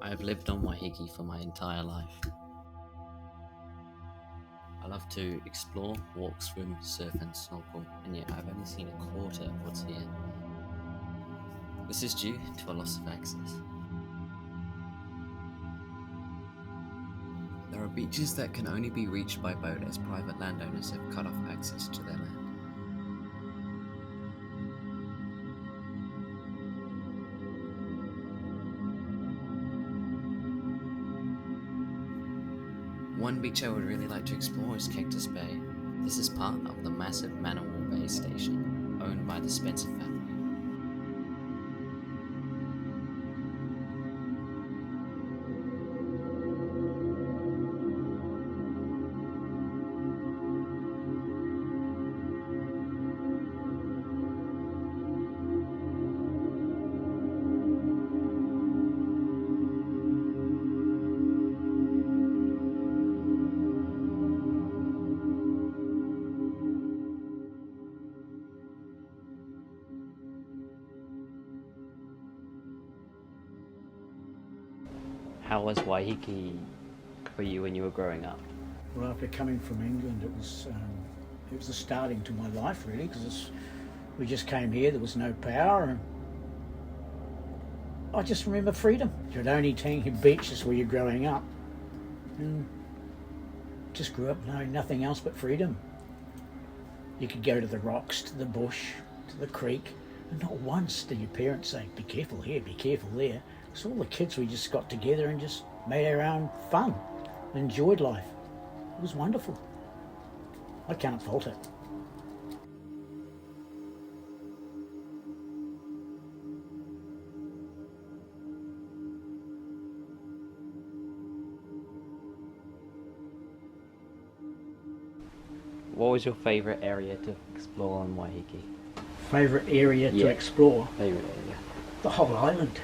I have lived on Waiheke for my entire life. I love to explore, walk, swim, surf and snorkel, and yet I've only seen a quarter of what's here. This is due to a loss of access. There are beaches that can only be reached by boat as private landowners have cut off access to their land. One beach I would really like to explore is Cactus Bay. This is part of the massive Manawar Bay station, owned by the Spencer family. How was Waiheke for you when you were growing up? Well, after coming from England, it was the starting to my life really, because we just came here. There was no power, and I just remember freedom. You'd only take beaches where you're growing up, and just grew up knowing nothing else but freedom. You could go to the rocks, to the bush, to the creek, and not once did your parents say, "Be careful here, be careful there." So all the kids, we just got together and just made our own fun and enjoyed life. It was wonderful. I can't fault it. What was your favourite area to explore on Waiheke? Favourite area to explore? Favourite area? The whole island.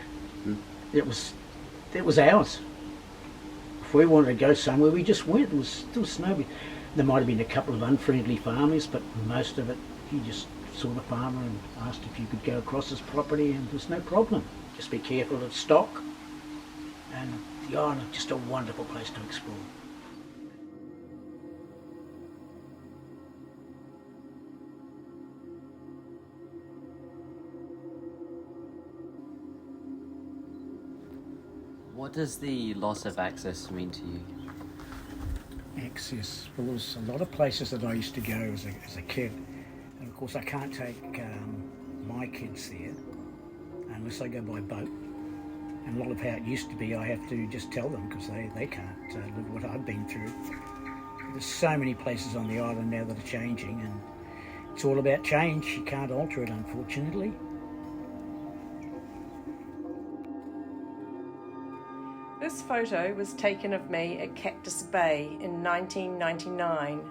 It was ours. If we wanted to go somewhere, we just went. There was nobody. There might have been a couple of unfriendly farmers, but most of it, you just saw the farmer and asked if you could go across his property, and there was no problem. Just be careful of stock. And the island, just a wonderful place to explore. What does the loss of access mean to you? Access. Well, there was a lot of places that I used to go as a kid, and of course I can't take my kids there unless I go by boat. And a lot of how it used to be, I have to just tell them because they can't live what I've been through. There's so many places on the island now that are changing, and it's all about change. You can't alter it, unfortunately. This photo was taken of me at Cactus Bay in 1999.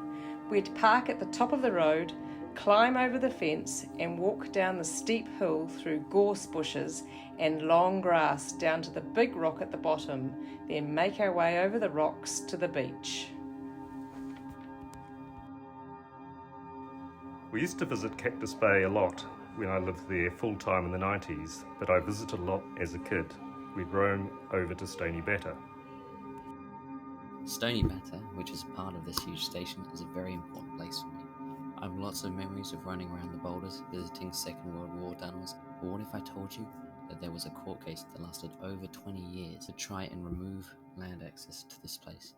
We'd park at the top of the road, climb over the fence and walk down the steep hill through gorse bushes and long grass down to the big rock at the bottom, then make our way over the rocks to the beach. We used to visit Cactus Bay a lot when I lived there full time in the 90s, but I visited a lot as a kid. We'd roam over to Stony Batter. Stony Batter, which is part of this huge station, is a very important place for me. I have lots of memories of running around the boulders, visiting Second World War tunnels, but what if I told you that there was a court case that lasted over 20 years to try and remove land access to this place?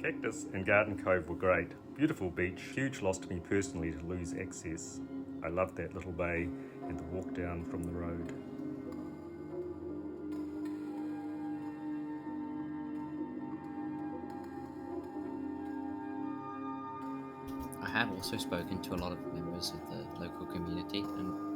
Cactus and Garden Cove were great. Beautiful beach, huge loss to me personally to lose access. I loved that little bay and the walk down from the road. I have also spoken to a lot of members of the local community, and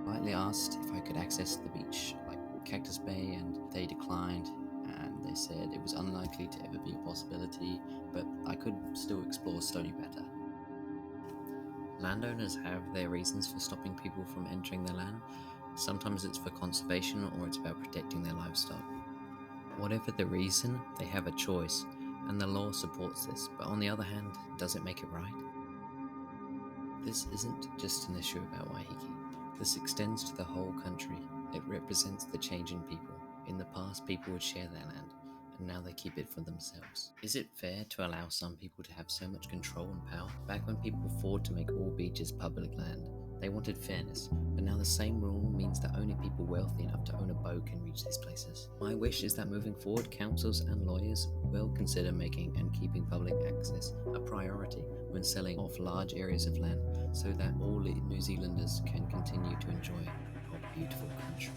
politely asked if I could access the beach, like Cactus Bay, and they declined, and they said it was unlikely to ever be a possibility, but I could still explore Stony Batter. Landowners have their reasons for stopping people from entering their land. Sometimes it's for conservation or it's about protecting their livestock. Whatever the reason, they have a choice, and the law supports this, but on the other hand, does it make it right? This isn't just an issue about Waiheke. This extends to the whole country. It represents the change in people. In the past, people would share their land, and now they keep it for themselves. Is it fair to allow some people to have so much control and power? Back when people fought to make all beaches public land, they wanted fairness, but now the same rule means that only people wealthy enough to own a boat can reach these places. My wish is that moving forward, councils and lawyers will consider making and keeping public access a priority when selling off large areas of land so that all New Zealanders can continue to enjoy our beautiful country.